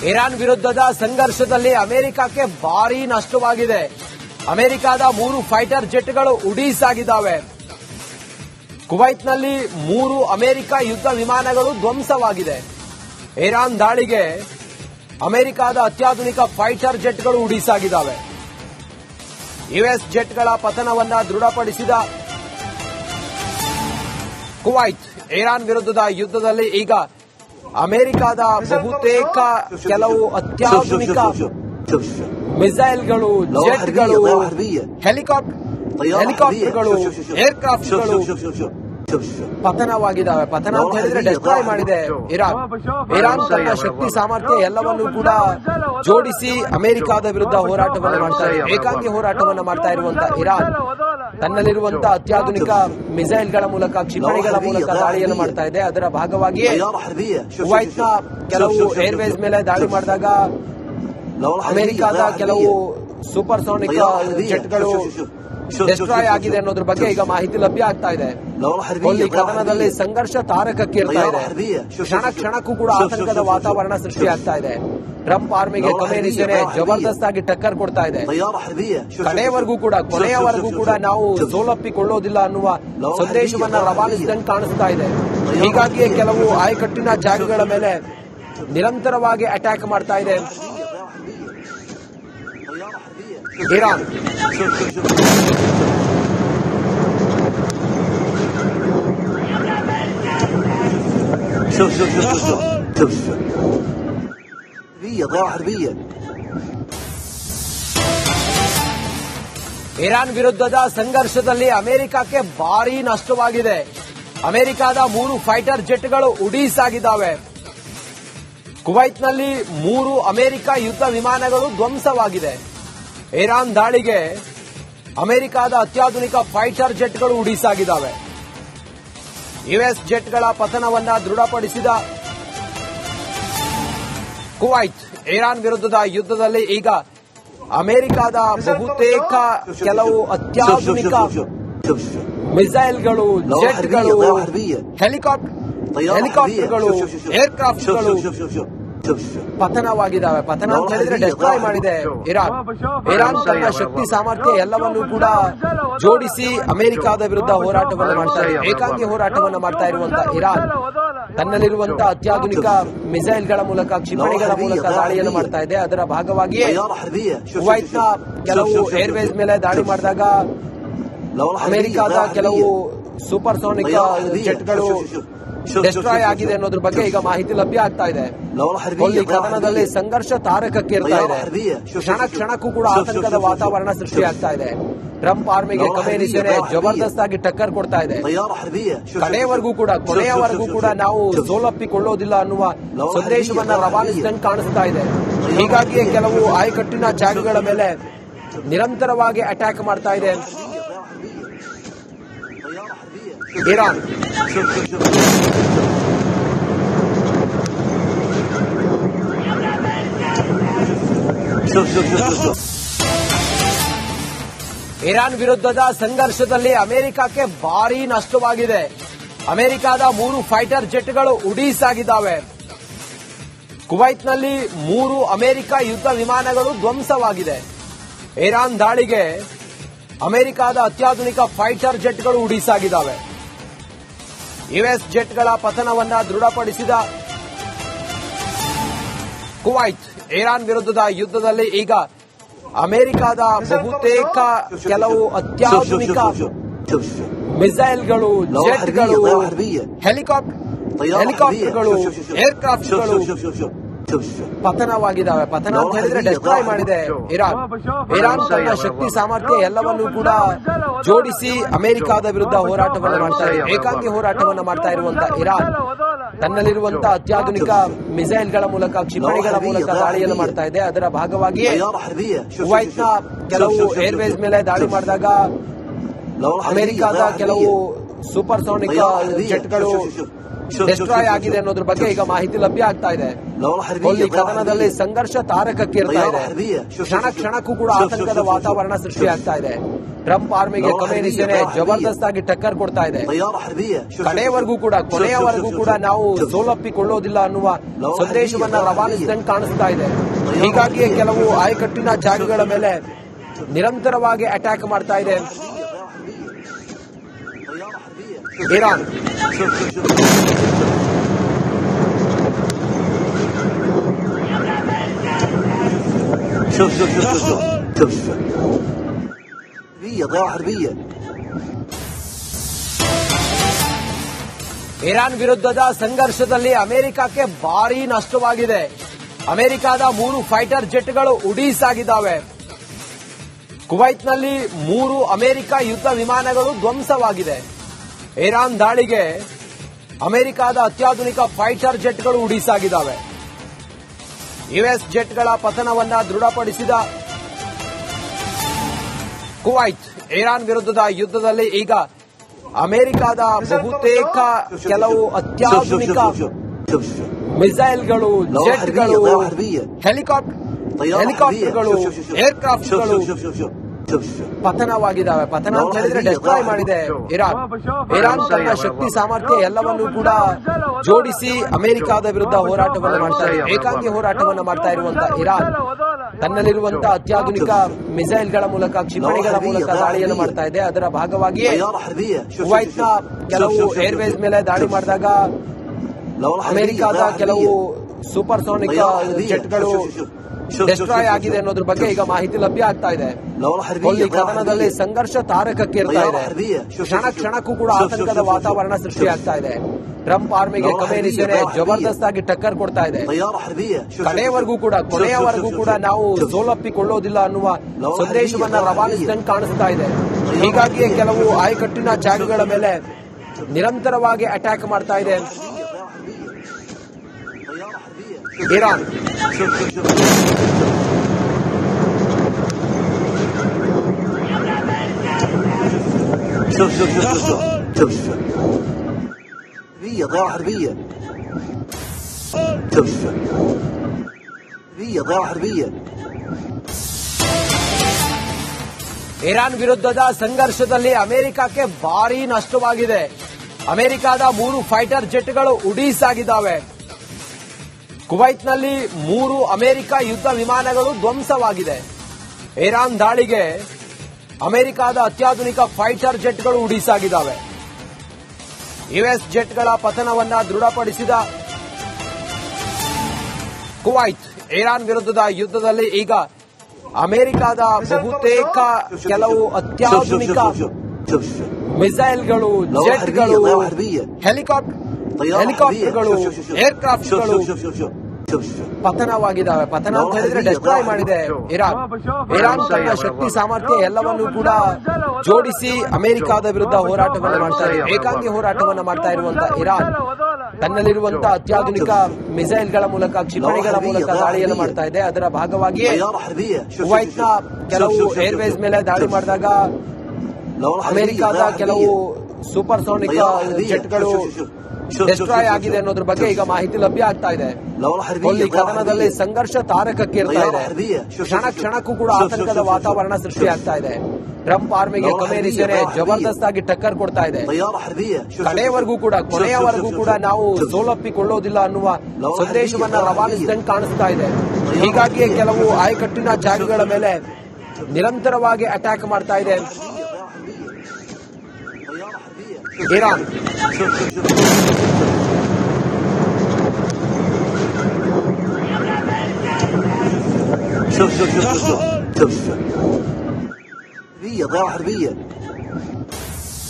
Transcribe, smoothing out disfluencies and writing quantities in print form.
Iran ವಿರುದ್ಧದ ಸಂಘರ್ಷದಲ್ಲಿ ಅಮೆರಿಕಕ್ಕೆ ಭಾರೀ ನಷ್ಟವಾಗಿದೆ. ಅಮೆರಿಕದ 3 ಫೈಟರ್ ಜೆಟ್ಗಳು ಉಡೀಸಾಗಿದ್ದಾವೆ. ಕುವೈತ್ನಲ್ಲಿ 3 ಅಮೆರಿಕ ಯುದ್ಧ ವಿಮಾನಗಳು ಧ್ವಂಸವಾಗಿದೆ. ಇರಾನ್ ದಾಳಿಗೆ ಅಮೆರಿಕದ ಅತ್ಯಾಧುನಿಕ ಫೈಟರ್ ಜೆಟ್ಗಳು ಉಡೀಸಾಗಿದ್ದಾವೆ. ಯುಎಸ್ ಜೆಟ್ಗಳ ಪತನವನ್ನ ದೃಢಪಡಿಸಿದ ಕುವೈತ್ ಇರಾನ್ ವಿರುದ್ಧದ ಯುದ್ಧದಲ್ಲಿ ಈಗ ಅಮೆರಿಕದ ಬಹುತೇಕ ಕೆಲವು ಅತ್ಯಾಧುನಿಕ ಮಿಸೈಲ್ಗಳು, ಜೆಟ್ಗಳು, ಹೆಲಿಕಾಪ್ಟರ್ಗಳು, ಏರ್ಕ್ರಾಫ್ಟ್ಗಳು ಪತನವಾಗಿದ್ದಾವೆ. ಪತನ ಅಂತ ಹೇಳಿದ್ರೆ ಡೆಸ್ಟ್ರಾಯ್ ಮಾಡಿದೆ ಇರಾನ್ ತನ್ನ ಶಕ್ತಿ ಸಾಮರ್ಥ್ಯ ಎಲ್ಲವನ್ನೂ ಕೂಡ ಜೋಡಿಸಿ ಅಮೆರಿಕದ ವಿರುದ್ಧ ಹೋರಾಟವನ್ನು ಮಾಡ್ತಾ ಇದೆ. ಏಕಾಂಗಿ ಹೋರಾಟವನ್ನು ಮಾಡ್ತಾ ಇರುವಂತಹ ಇರಾನ್ ತನ್ನಲ್ಲಿರುವಂತಹ ಅತ್ಯಾಧುನಿಕ ಮಿಸೈಲ್ಗಳ ಮೂಲಕ, ಕ್ಷಿಪಣಿಗಳ ಮೂಲಕ ದಾಳಿಯನ್ನು ಮಾಡ್ತಾ ಇದೆ. ಅದರ ಭಾಗವಾಗಿ ಕುವೈತ್ನ ಕೆಲವು ಏರ್ವೇಸ್ ಮೇಲೆ ದಾಳಿ ಮಾಡಿದಾಗ ಅಮೆರಿಕದ ಕೆಲವು ಸೂಪರ್ಸಾನಿಕ್ ಜೆಟ್ಗಳು ಡೆಸ್ಟ್ರಾಯ್ ಆಗಿದೆ ಅನ್ನೋದ್ರ ಬಗ್ಗೆ ಈಗ ಮಾಹಿತಿ ಲಭ್ಯ ಆಗ್ತಾ ಇದೆ. ಕೊಲ್ಲಿ ಕದನದಲ್ಲಿ ಸಂಘರ್ಷ ತಾರಕಕ್ಕೇರ್ತಾ ಇದೆ. ಕ್ಷಣ ಕ್ಷಣಕ್ಕೂ ಕೂಡ ಆತಂಕದ ವಾತಾವರಣ ಸೃಷ್ಟಿಯಾಗ್ತಾ ಇದೆ. ಟ್ರಂಪ್ ಆರ್ಮಿಗೆ ಖಮೇನಿ ಸೇನೆ ಜಬರ್ದಸ್ತ್ ಆಗಿ ಟಕ್ಕರ್ ಕೊಡ್ತಾ ಇದೆ. ಕೊನೆಯವರೆಗೂ ಕೂಡ ನಾವು ಸೋಲಪ್ಪಿಕೊಳ್ಳೋದಿಲ್ಲ ಅನ್ನುವ ಸಂದೇಶವನ್ನ ರವಾನಿಸಿದಂಗೆ ಕಾಣಿಸ್ತಾ ಇದೆ. ಹೀಗಾಗಿಯೇ ಕೆಲವು ಆಯಕಟ್ಟಿನ ಜಾಗಗಳ ಮೇಲೆ ನಿರಂತರವಾಗಿ ಅಟ್ಯಾಕ್ ಮಾಡ್ತಾ ಇದೆ ಇರಾನ್. ಇರಾನ್ ವಿರುದ್ಧದ ಸಂಘರ್ಷದಲ್ಲಿ ಅಮೆರಿಕಕ್ಕೆ ಭಾರೀ ನಷ್ಟವಾಗಿದೆ. ಅಮೆರಿಕದ 3 ಫೈಟರ್ ಜೆಟ್ಗಳು ಉಡೀಸಾಗಿದ್ದಾವೆ. ಕುವೈತ್ನಲ್ಲಿ 3 ಅಮೆರಿಕ ಯುದ್ಧ ವಿಮಾನಗಳು ಧ್ವಂಸವಾಗಿದೆ. ಇರಾನ್ ದಾಳಿಗೆ ಅಮೆರಿಕದ ಅತ್ಯಾಧುನಿಕ ಫೈಟರ್ ಜೆಟ್ಗಳು ಉಡೀಸಾಗಿದ್ದಾವೆ. ಯುಎಸ್ ಜೆಟ್ಗಳ ಪತನವನ್ನ ದೃಢಪಡಿಸಿದ ಕುವೈತ್ ಇರಾನ್ ವಿರುದ್ಧದ ಯುದ್ಧದಲ್ಲಿ ಈಗ ಅಮೆರಿಕದ ಬಹುತೇಕ ಕೆಲವು ಅತ್ಯಾಧುನಿಕ ಮಿಸೈಲ್ಗಳು, ಜೆಟ್ಗಳು, ಹೆಲಿಕಾಪ್ಟರ್ಗಳು, ಏರ್ಕ್ರಾಫ್ಟ್ಗಳು ಪತನವಾಗಿದ್ದಾವೆ. ಪತನ ಅಂತ ಹೇಳಿದ್ರೆ ಡೆಸ್ಟ್ರಾಯ್ ಮಾಡಿದೆ ಇರಾನ್ ತನ್ನ ಶಕ್ತಿ ಸಾಮರ್ಥ್ಯ ಎಲ್ಲವನ್ನೂ ಕೂಡ ಜೋಡಿಸಿ ಅಮೆರಿಕದ ವಿರುದ್ಧ ಹೋರಾಟವನ್ನು ಮಾಡ್ತಾ ಇದೆ. ಏಕಾಂಗಿ ಹೋರಾಟವನ್ನು ಮಾಡ್ತಾ ಇರುವಂತಹ ಇರಾನ್ ತನ್ನಲ್ಲಿರುವಂತಹ ಅತ್ಯಾಧುನಿಕ ಮಿಸೈಲ್ಗಳ ಮೂಲಕ, ಕ್ಷಿಪಣಿಗಳ ಮೂಲಕ ದಾಳಿಯನ್ನು ಮಾಡ್ತಾ ಇದೆ. ಅದರ ಭಾಗವಾಗಿ ಕುವೈತ್ನ ಕೆಲವು ಏರ್ವೇಸ್ ಮೇಲೆ ದಾಳಿ ಮಾಡಿದಾಗ ಅಮೆರಿಕದ ಕೆಲವು ಸೂಪರ್ಸಾನಿಕ್ ಜೆಟ್ಗಳು ಡೆಸ್ಟ್ರಾಯ್ ಆಗಿದೆ ಅನ್ನೋದ್ರ ಬಗ್ಗೆ ಈಗ ಮಾಹಿತಿ ಲಭ್ಯ ಆಗ್ತಾ ಇದೆ. ಕೊಲ್ಲಿ ಕದನದಲ್ಲಿ ಸಂಘರ್ಷ ತಾರಕಕ್ಕೇರ್ತಾ ಇದೆ. ಕ್ಷಣ ಕ್ಷಣಕ್ಕೂ ಕೂಡ ಆತಂಕದ ವಾತಾವರಣ ಸೃಷ್ಟಿಯಾಗ್ತಾ ಇದೆ. ಟ್ರಂಪ್ ಆರ್ಮಿಗೆ ಖಮೇನಿ ಸೇನೆ ಜಬರ್ದಸ್ತ್ ಆಗಿ ಟಕ್ಕರ್ ಕೊಡ್ತಾ ಇದೆ. ಕೊನೆಯವರೆಗೂ ಕೂಡ ನಾವು ಸೋಲಪ್ಪಿಕೊಳ್ಳೋದಿಲ್ಲ ಅನ್ನುವ ಸಂದೇಶವನ್ನ ರವಾನಿಸಿದಂಗೆ ಕಾಣಿಸ್ತಾ ಇದೆ. ಹೀಗಾಗಿಯೇ ಕೆಲವು ಆಯಕಟ್ಟಿನ ಜಾಗಗಳ ಮೇಲೆ ನಿರಂತರವಾಗಿ ಅಟ್ಯಾಕ್ ಮಾಡ್ತಾ ಇದೆ ಇರಾನ್. ಇರಾನ್ ವಿರುದ್ಧದ ಸಂಘರ್ಷದಲ್ಲಿ ಅಮೆರಿಕಕ್ಕೆ ಭಾರೀ ನಷ್ಟವಾಗಿದೆ. ಅಮೆರಿಕದ 3 ಫೈಟರ್ ಜೆಟ್ಗಳು ಉಡೀಸಾಗಿದ್ದಾವೆ. ಕುವೈತ್ನಲ್ಲಿ 3 ಅಮೆರಿಕ ಯುದ್ಧ ವಿಮಾನಗಳು ಧ್ವಂಸವಾಗಿದೆ. ಇರಾನ್ ದಾಳಿಗೆ ಅಮೆರಿಕದ ಅತ್ಯಾಧುನಿಕ ಫೈಟರ್ ಜೆಟ್ಗಳು ಉಡೀಸಾಗಿದ್ದಾವೆ. ಯುಎಸ್ ಜೆಟ್ಗಳ ಪತನವನ್ನ ದೃಢಪಡಿಸಿದ ಕುವೈತ್ ಇರಾನ್ ವಿರುದ್ಧದ ಯುದ್ಧದಲ್ಲಿ ಈಗ ಅಮೆರಿಕದ ಬಹುತೇಕ ಕೆಲವು ಅತ್ಯಾಧುನಿಕ ಮಿಸೈಲ್ಗಳು, ಜೆಟ್ಗಳು, ಹೆಲಿಕಾಪ್ಟರ್ಗಳು, ಏರ್ಕ್ರಾಫ್ಟ್ಗಳು ಪತನವಾಗಿದ್ದಾವೆ. ಪತನ ಅಂತ ಹೇಳಿದ್ರೆ ಡೆಸ್ಟ್ರಾಯ್ ಮಾಡಿದೆ ಇರಾನ್ ತನ್ನ ಶಕ್ತಿ ಸಾಮರ್ಥ್ಯ ಎಲ್ಲವನ್ನೂ ಕೂಡ ಜೋಡಿಸಿ ಅಮೆರಿಕದ ವಿರುದ್ಧ ಹೋರಾಟವನ್ನು ಮಾಡ್ತಾ ಇದೆ. ಏಕಾಂಗಿ ಹೋರಾಟವನ್ನು ಮಾಡ್ತಾ ಇರುವಂತಹ ಇರಾನ್ ತನ್ನಲ್ಲಿರುವಂತಹ ಅತ್ಯಾಧುನಿಕ ಮಿಸೈಲ್ಗಳ ಮೂಲಕ, ಕ್ಷಿಪಣಿಗಳ ಮೂಲಕ ದಾಳಿಯನ್ನು ಮಾಡ್ತಾ ಇದೆ. ಅದರ ಭಾಗವಾಗಿ ಕುವೈತ್ನ ಕೆಲವು ಏರ್ವೇಸ್ ಮೇಲೆ ದಾಳಿ ಮಾಡಿದಾಗ ಅಮೆರಿಕದ ಕೆಲವು ಸೂಪರ್ಸಾನಿಕ್ ಜೆಟ್ಗಳು ಡಿಸ್ಟ್ರಾಯ್ ಆಗಿದೆ ಅನ್ನೋದ್ರ ಬಗ್ಗೆ ಈಗ ಮಾಹಿತಿ ಲಭ್ಯ ಆಗ್ತಾ ಇದೆ. ಕೊಲ್ಲಿ ಕದನದಲ್ಲಿ ಸಂಘರ್ಷ ತಾರಕಕ್ಕೇರ್ತಾ ಇದೆ. ಕ್ಷಣ ಕ್ಷಣಕ್ಕೂ ಕೂಡ ಆತಂಕದ ವಾತಾವರಣ ಸೃಷ್ಟಿಯಾಗ್ತಾ ಇದೆ. ಟ್ರಂಪ್ ಆರ್ಮಿಗೆ ಖಮೇನಿ ಸೇನೆ ಜಬರ್ದಸ್ತ್ ಆಗಿ ಟಕ್ಕರ್ ಕೊಡ್ತಾ ಇದೆ. ಕೊನೆಯವರೆಗೂ ಕೂಡ ನಾವು ಸೋಲಪ್ಪಿಕೊಳ್ಳೋದಿಲ್ಲ ಅನ್ನುವ ಸಂದೇಶವನ್ನ ರವಾನಿಸಿದಂಗೆ ಕಾಣಿಸ್ತಾ ಇದೆ. ಹೀಗಾಗಿಯೇ ಕೆಲವು ಆಯಕಟ್ಟಿನ ಜಾಗಗಳ ಮೇಲೆ ನಿರಂತರವಾಗಿ ಅಟ್ಯಾಕ್ ಮಾಡ್ತಾ ಇದೆ ಇರಾನ್. ಇರಾನ್ ವಿರುದ್ಧದ ಸಂಘರ್ಷದಲ್ಲಿ ಅಮೆರಿಕಕ್ಕೆ ಭಾರೀ ನಷ್ಟವಾಗಿದೆ. ಅಮೆರಿಕದ 3 ಫೈಟರ್ ಜೆಟ್ಗಳು ಉಡೀಸಾಗಿದ್ದಾವೆ. ಕುವೈತ್ನಲ್ಲಿ 3 ಅಮೆರಿಕ ಯುದ್ಧ ವಿಮಾನಗಳು ಧ್ವಂಸವಾಗಿದೆ. ಇರಾನ್ ದಾಳಿಗೆ ಅಮೆರಿಕದ ಅತ್ಯಾಧುನಿಕ ಫೈಟರ್ ಜೆಟ್ಗಳು ಉಡೀಸಾಗಿದ್ದಾವೆ. ಯುಎಸ್ ಜೆಟ್ಗಳ ಪತನವನ್ನ ದೃಢಪಡಿಸಿದ ಕುವೈತ್ ಇರಾನ್ ವಿರುದ್ಧದ ಯುದ್ಧದಲ್ಲಿ ಈಗ ಅಮೆರಿಕದ ಬಹುತೇಕ ಕೆಲವು ಅತ್ಯಾಧುನಿಕ ಮಿಸೈಲ್ಗಳು, ಜೆಟ್ಗಳು, ಹೆಲಿಕಾಪ್ಟರ್ಗಳು, ಏರ್ಕ್ರಾಫ್ಟ್ಗಳು ಪತನವಾಗಿದ್ದಾವೆ. ಪತನ ಅಂತ ಹೇಳಿದ್ರೆ ಡಿಸ್ಟ್ರಾಯ್ ಮಾಡಿದೆ ಇರಾನ್ ತನ್ನ ಶಕ್ತಿ ಸಾಮರ್ಥ್ಯ ಎಲ್ಲವನ್ನೂ ಕೂಡ ಜೋಡಿಸಿ ಅಮೆರಿಕದ ವಿರುದ್ಧ ಹೋರಾಟವನ್ನು ಮಾಡ್ತಾ ಇದೆ. ಏಕಾಂಗಿ ಹೋರಾಟವನ್ನು ಮಾಡ್ತಾ ಇರುವಂತಹ ಇರಾನ್ ತನ್ನಲ್ಲಿರುವಂತಹ ಅತ್ಯಾಧುನಿಕ ಮಿಸೈಲ್ಗಳ ಮೂಲಕ, ಕ್ಷಿಪಣಿಗಳ ಮೂಲಕ ದಾಳಿಯನ್ನು ಮಾಡ್ತಾ ಇದೆ. ಅದರ ಭಾಗವಾಗಿಯೇ ಕುವೈತ್ನ ಕೆಲವು ಏರ್ವೇಸ್ ಮೇಲೆ ದಾಳಿ ಮಾಡಿದಾಗ ಅಮೆರಿಕದ ಕೆಲವು ಸೂಪರ್ಸೋನಿಕ್ ಜೆಟ್ಗಳು ಡಿಸ್ಟ್ರಾಯ್ ಆಗಿದೆ ಅನ್ನೋದ್ರ ಬಗ್ಗೆ ಈಗ ಮಾಹಿತಿ ಲಭ್ಯ ಆಗ್ತಾ ಇದೆ. ಕೊಲ್ಲಿ ಕದನದಲ್ಲಿ ಸಂಘರ್ಷ ತಾರಕಕ್ಕೇರ್ತಾ ಇದೆ. ಕ್ಷಣ ಕ್ಷಣಕ್ಕೂ ಕೂಡ ಆತಂಕದ ವಾತಾವರಣ ಸೃಷ್ಟಿಯಾಗ್ತಾ ಇದೆ. ಟ್ರಂಪ್ ಆರ್ಮಿಗೆ ಖಮೇನಿ ಸೇನೆ ಜಬರ್ದಸ್ತ್ ಆಗಿ ಟಕ್ಕರ್ ಕೊಡ್ತಾ ಇದೆ. ಕೊನೆಯವರೆಗೂ ಕೂಡ ನಾವು ಸೋಲಪ್ಪಿಕೊಳ್ಳೋದಿಲ್ಲ ಅನ್ನುವ ಸಂದೇಶವನ್ನ ರವಾನಿಸಿದಂಗೆ ಕಾಣಿಸ್ತಾ ಇದೆ. ಹೀಗಾಗಿಯೇ ಕೆಲವು ಆಯಕಟ್ಟಿನ ಜಾಗಗಳ ಮೇಲೆ ನಿರಂತರವಾಗಿ ಅಟ್ಯಾಕ್ ಮಾಡ್ತಾ ಇದೆ ಇರಾನ್. ಇರಾನ್ ವಿರುದ್ಧದ ಸಂಘರ್ಷದಲ್ಲಿ ಅಮೆರಿಕಕ್ಕೆ ಭಾರೀ ನಷ್ಟವಾಗಿದೆ. ಅಮೆರಿಕದ 3 ಫೈಟರ್ ಜೆಟ್ಗಳು ಉಡೀಸಾಗಿದ್ದಾವೆ. ಕುವೈತ್ನಲ್ಲಿ 3 ಅಮೆರಿಕ ಯುದ್ಧ ವಿಮಾನಗಳು ಧ್ವಂಸವಾಗಿದೆ. ಇರಾನ್ ದಾಳಿಗೆ ಅಮೆರಿಕದ ಅತ್ಯಾಧುನಿಕ ಫೈಟರ್ ಜೆಟ್ಗಳು ಉಡೀಸಾಗಿದ್ದಾವೆ. ಯುಎಸ್ ಜೆಟ್ಗಳ ಪತನವನ್ನ ದೃಢಪಡಿಸಿದ ಕುವೈತ್ ಇರಾನ್ ವಿರುದ್ಧದ ಯುದ್ಧದಲ್ಲಿ ಈಗ ಅಮೆರಿಕದ ಬಹುತೇಕ ಕೆಲವು ಅತ್ಯಾಧುನಿಕ ಮಿಸೈಲ್ಗಳು, ಜೆಟ್ಗಳು, ಹೆಲಿಕಾಪ್ಟರ್ಗಳು, ಏರ್ಕ್ರಾಫ್ಟ್ಗಳು ಪತನವಾಗಿದ್ದಾವೆ. ಪತನ ಅಂತ ಹೇಳಿದ್ರೆ ಡಿಸ್ಟ್ರಾಯ್ ಮಾಡಿದೆ ಇರಾನ್ ತನ್ನ ಶಕ್ತಿ ಸಾಮರ್ಥ್ಯ ಎಲ್ಲವನ್ನೂ ಕೂಡ ಜೋಡಿಸಿ ಅಮೆರಿಕದ ವಿರುದ್ಧ ಹೋರಾಟವನ್ನು ಮಾಡ್ತಾ ಇದೆ. ಏಕಾಂಗಿ ಹೋರಾಟವನ್ನು ಮಾಡ್ತಾ ಇರುವಂತಹ ಇರಾನ್ ತನ್ನಲ್ಲಿರುವಂತಹ ಅತ್ಯಾಧುನಿಕ ಮಿಸೈಲ್ಗಳ ಮೂಲಕ, ಕ್ಷಿಪಣಿಗಳ ಮೂಲಕ ದಾಳಿಯನ್ನು ಮಾಡ್ತಾ ಇದೆ. ಅದರ ಭಾಗವಾಗಿಯೇ ಕುವೈತ್ನ ಕೆಲವು ಏರ್ವೇಸ್ ಮೇಲೆ ದಾಳಿ ಮಾಡಿದಾಗ ಅಮೆರಿಕದ ಕೆಲವು ಸೂಪರ್ಸೋನಿಕ್ ಜೆಟ್ಗಳು ಡಿಸ್ಟ್ರಾಯ್ ಆಗಿದೆ ಅನ್ನೋದ್ರ ಬಗ್ಗೆ ಈಗ ಮಾಹಿತಿ ಲಭ್ಯ ಆಗ್ತಾ ಇದೆ. ಕೊಲ್ಲಿ ಕದನದಲ್ಲಿ ಸಂಘರ್ಷ ತಾರಕಕ್ಕೇರ್ತಾ ಇದೆ. ಕ್ಷಣ ಕ್ಷಣಕ್ಕೂ ಕೂಡ ಆತಂಕದ ವಾತಾವರಣ ಸೃಷ್ಟಿಯಾಗ್ತಾ ಇದೆ. ಟ್ರಂಪ್ ಆರ್ಮಿಗೆ ಖಮೇನಿ ಸೇನೆ ಜಬರ್ದಸ್ತ್ ಆಗಿ ಟಕ್ಕರ್ ಕೊಡ್ತಾ ಇದೆ. ಕೊನೆಯವರೆಗೂ ಕೂಡ ನಾವು ಸೋಲಪ್ಪಿಕೊಳ್ಳೋದಿಲ್ಲ ಅನ್ನುವ ಸಂದೇಶವನ್ನ ರವಾನಿಸಿದಂಗೆ ಕಾಣಿಸ್ತಾ ಇದೆ. ಹೀಗಾಗಿಯೇ ಕೆಲವು ಆಯಕಟ್ಟಿನ ಜಾಗಗಳ ಮೇಲೆ ನಿರಂತರವಾಗಿ ಅಟ್ಯಾಕ್ ಮಾಡ್ತಾ ಇದೆ ಇರಾನ್. ضياع حربية